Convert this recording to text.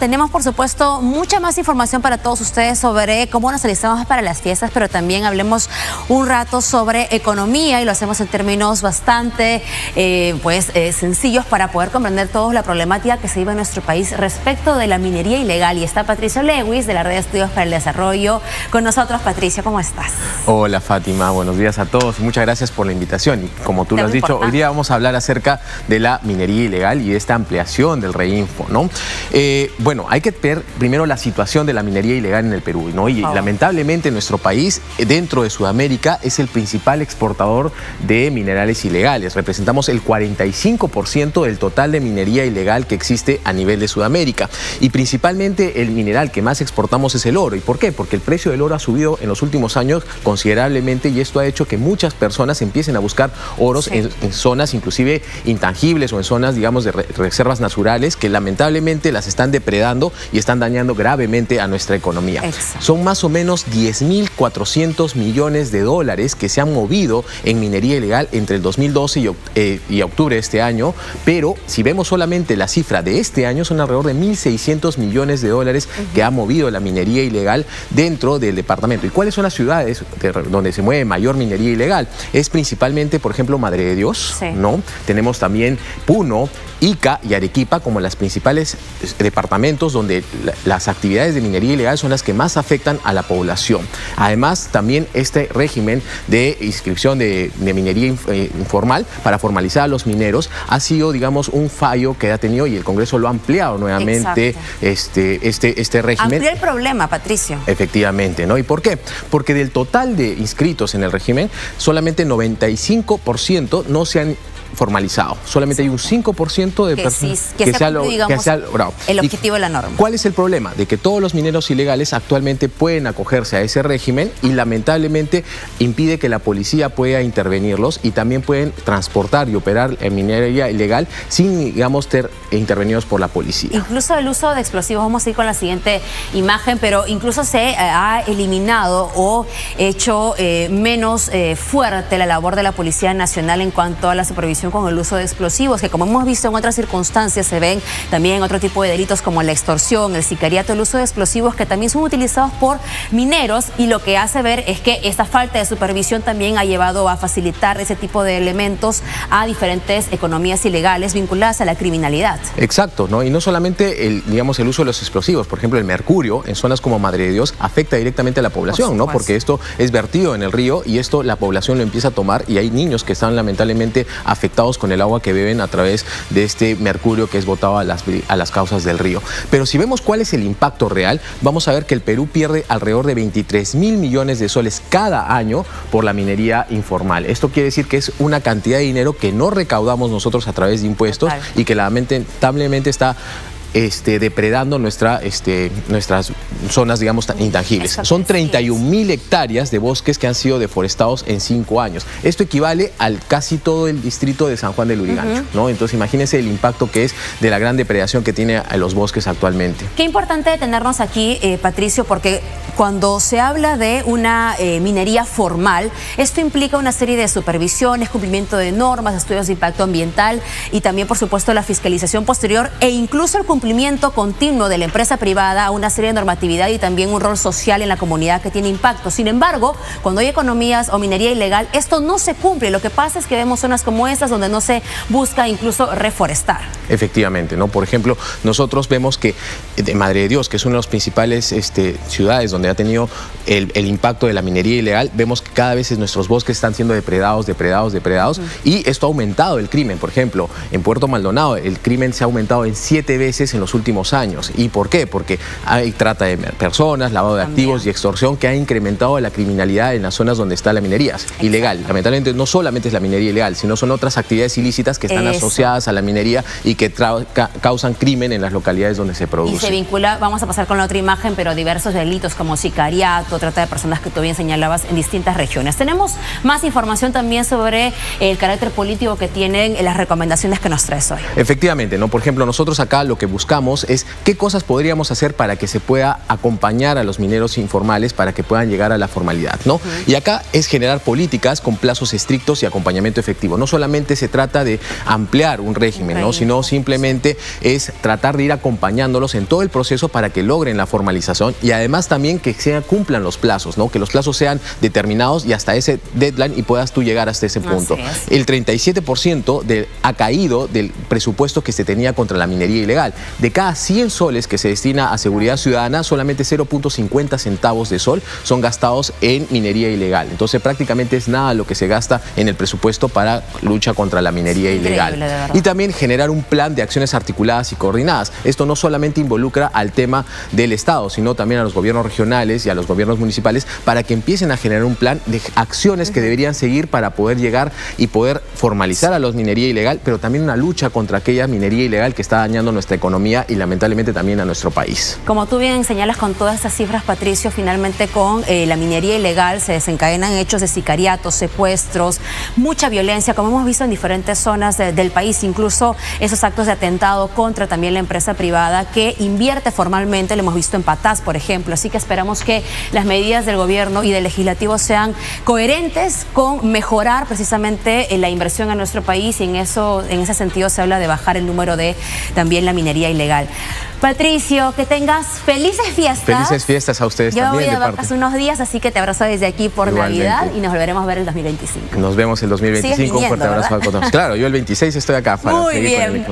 Tenemos, por supuesto, mucha más información para todos ustedes sobre cómo nos alistamos para las fiestas, pero también hablemos un rato sobre economía y lo hacemos en términos bastante sencillos para poder comprender toda la problemática que se vive en nuestro país respecto de la minería ilegal. Y está Patricio Lewis, de la Red de Estudios para el Desarrollo, con nosotros. Patricio, ¿cómo estás? Hola, Fátima, buenos días a todos. Muchas gracias por la invitación. Y como tú lo has dicho, hoy día vamos a hablar acerca de la minería ilegal y esta ampliación del Reinfo, ¿no? Bueno, hay que ver primero la situación de la minería ilegal en el Perú, ¿no? Y lamentablemente nuestro país, dentro de Sudamérica, es el principal exportador de minerales ilegales. Representamos el 45% del total de minería ilegal que existe a nivel de Sudamérica. Y principalmente el mineral que más exportamos es el oro. ¿Y por qué? Porque el precio del oro ha subido en los últimos años considerablemente y esto ha hecho que muchas personas empiecen a buscar oros en zonas inclusive intangibles o en zonas, digamos, de reservas naturales que lamentablemente las están depredando y están dañando gravemente a nuestra economía. Exacto. Son más o menos 10.400 millones de dólares que se han movido en minería ilegal entre el 2012 y octubre de este año, pero si vemos solamente la cifra de este año son alrededor de 1.600 millones de dólares que ha movido la minería ilegal dentro del departamento. ¿Y cuáles son las ciudades donde se mueve mayor minería ilegal? Es principalmente, por ejemplo, Madre de Dios, ¿no? Tenemos también Puno, Ica y Arequipa como las principales departamentos donde las actividades de minería ilegal son las que más afectan a la población. Además, también este régimen de inscripción de minería informal para formalizar a los mineros ha sido, digamos, un fallo que ha tenido y el Congreso lo ha ampliado nuevamente este régimen. Amplió el problema, Patricio. Efectivamente, ¿no? ¿Y por qué? Porque del total de inscritos en el régimen, solamente 95% no se han formalizado. Solamente hay un 5% de personas que se ha logrado. El objetivo de la norma. ¿Cuál es el problema? De que todos los mineros ilegales actualmente pueden acogerse a ese régimen y lamentablemente impide que la policía pueda intervenirlos y también pueden transportar y operar en minería ilegal sin, digamos, ser intervenidos por la policía. Incluso el uso de explosivos, vamos a ir con la siguiente imagen, pero incluso se ha eliminado o hecho menos fuerte la labor de la Policía Nacional en cuanto a la supervisión con el uso de explosivos, que como hemos visto en otras circunstancias se ven también en otro tipo de delitos como la extorsión, el sicariato, el uso de explosivos que también son utilizados por mineros, y lo que hace ver es que esta falta de supervisión también ha llevado a facilitar ese tipo de elementos a diferentes economías ilegales vinculadas a la criminalidad. Exacto, ¿no? Y no solamente el uso de los explosivos, por ejemplo el mercurio en zonas como Madre de Dios afecta directamente a la población, ¿no? Porque esto es vertido en el río y esto la población lo empieza a tomar y hay niños que están lamentablemente afectados con el agua que beben a través de este mercurio que es botado a las causas del río. Pero si vemos cuál es el impacto real, vamos a ver que el Perú pierde alrededor de 23.000 millones de soles cada año por la minería informal. Esto quiere decir que es una cantidad de dinero que no recaudamos nosotros a través de impuestos y que lamentablemente está depredando nuestras zonas, digamos, intangibles. Son 31.000 hectáreas de bosques que han sido deforestados en 5 años. Esto equivale al casi todo el distrito de San Juan de Lurigancho, ¿no? Entonces imagínense el impacto que es de la gran depredación que tiene a los bosques actualmente. Qué importante detenernos aquí, Patricio, porque cuando se habla de una minería formal, esto implica una serie de supervisiones, cumplimiento de normas, estudios de impacto ambiental y también, por supuesto, la fiscalización posterior e incluso el cumplimiento continuo de la empresa privada a una serie de normatividad y también un rol social en la comunidad que tiene impacto. Sin embargo, cuando hay economías o minería ilegal, esto no se cumple. Lo que pasa es que vemos zonas como estas donde no se busca incluso reforestar. Efectivamente, ¿no? Por ejemplo, nosotros vemos que de Madre de Dios, que es una de las principales ciudades donde ha tenido el impacto de la minería ilegal, vemos que cada vez nuestros bosques están siendo depredados y esto ha aumentado el crimen. Por ejemplo, en Puerto Maldonado el crimen se ha aumentado en 7 veces en los últimos años. ¿Y por qué? Porque hay trata de personas, lavado de activos y extorsión que ha incrementado la criminalidad en las zonas donde está la minería ilegal. Lamentablemente no solamente es la minería ilegal, sino son otras actividades ilícitas que están asociadas a la minería y que causan crimen en las localidades donde se produce. Y se vincula, vamos a pasar con la otra imagen, pero diversos delitos como sicariato, trata de personas que tú bien señalabas en distintas regiones. Tenemos más información también sobre el carácter político que tienen las recomendaciones que nos traes hoy. Efectivamente, ¿no? Por ejemplo, nosotros acá lo que buscamos es qué cosas podríamos hacer para que se pueda acompañar a los mineros informales para que puedan llegar a la formalidad, ¿no? Y acá es generar políticas con plazos estrictos y acompañamiento efectivo. No solamente se trata de ampliar un régimen, ¿no? Sino simplemente es tratar de ir acompañándolos en todo el proceso para que logren la formalización y además también que cumplan los plazos, ¿no? Que los plazos sean determinados y hasta ese deadline y puedas tú llegar hasta ese punto. El 37% ha caído del presupuesto que se tenía contra la minería ilegal. De cada 100 soles que se destina a seguridad ciudadana, solamente 0.50 centavos de sol son gastados en minería ilegal. Entonces prácticamente es nada lo que se gasta en el presupuesto para lucha contra la minería ilegal. Y también generar un plan de acciones articuladas y coordinadas. Esto no solamente involucra al tema del Estado, sino también a los gobiernos regionales y a los gobiernos municipales para que empiecen a generar un plan de acciones que deberían seguir para poder llegar y poder formalizar a la minería ilegal, pero también una lucha contra aquella minería ilegal que está dañando nuestra economía y lamentablemente también a nuestro país. Como tú bien señalas con todas estas cifras, Patricio, finalmente con la minería ilegal se desencadenan hechos de sicariatos, secuestros, mucha violencia, como hemos visto en diferentes zonas del país, incluso esos actos de atentado contra también la empresa privada que invierte formalmente, lo hemos visto en Patás, por ejemplo. Así que esperamos que las medidas del gobierno y del legislativo sean coherentes con mejorar precisamente la inversión en nuestro país y en ese sentido se habla de bajar el número de también la minería ilegal. Patricio, que tengas felices fiestas. Felices fiestas a ustedes también. Yo voy de vacas unos días, así que te abrazo desde aquí por igualmente. Navidad y nos volveremos a ver el 2025. Nos vemos el 2025. Un fuerte abrazo a todos. Claro, yo el 26 estoy acá para seguir con el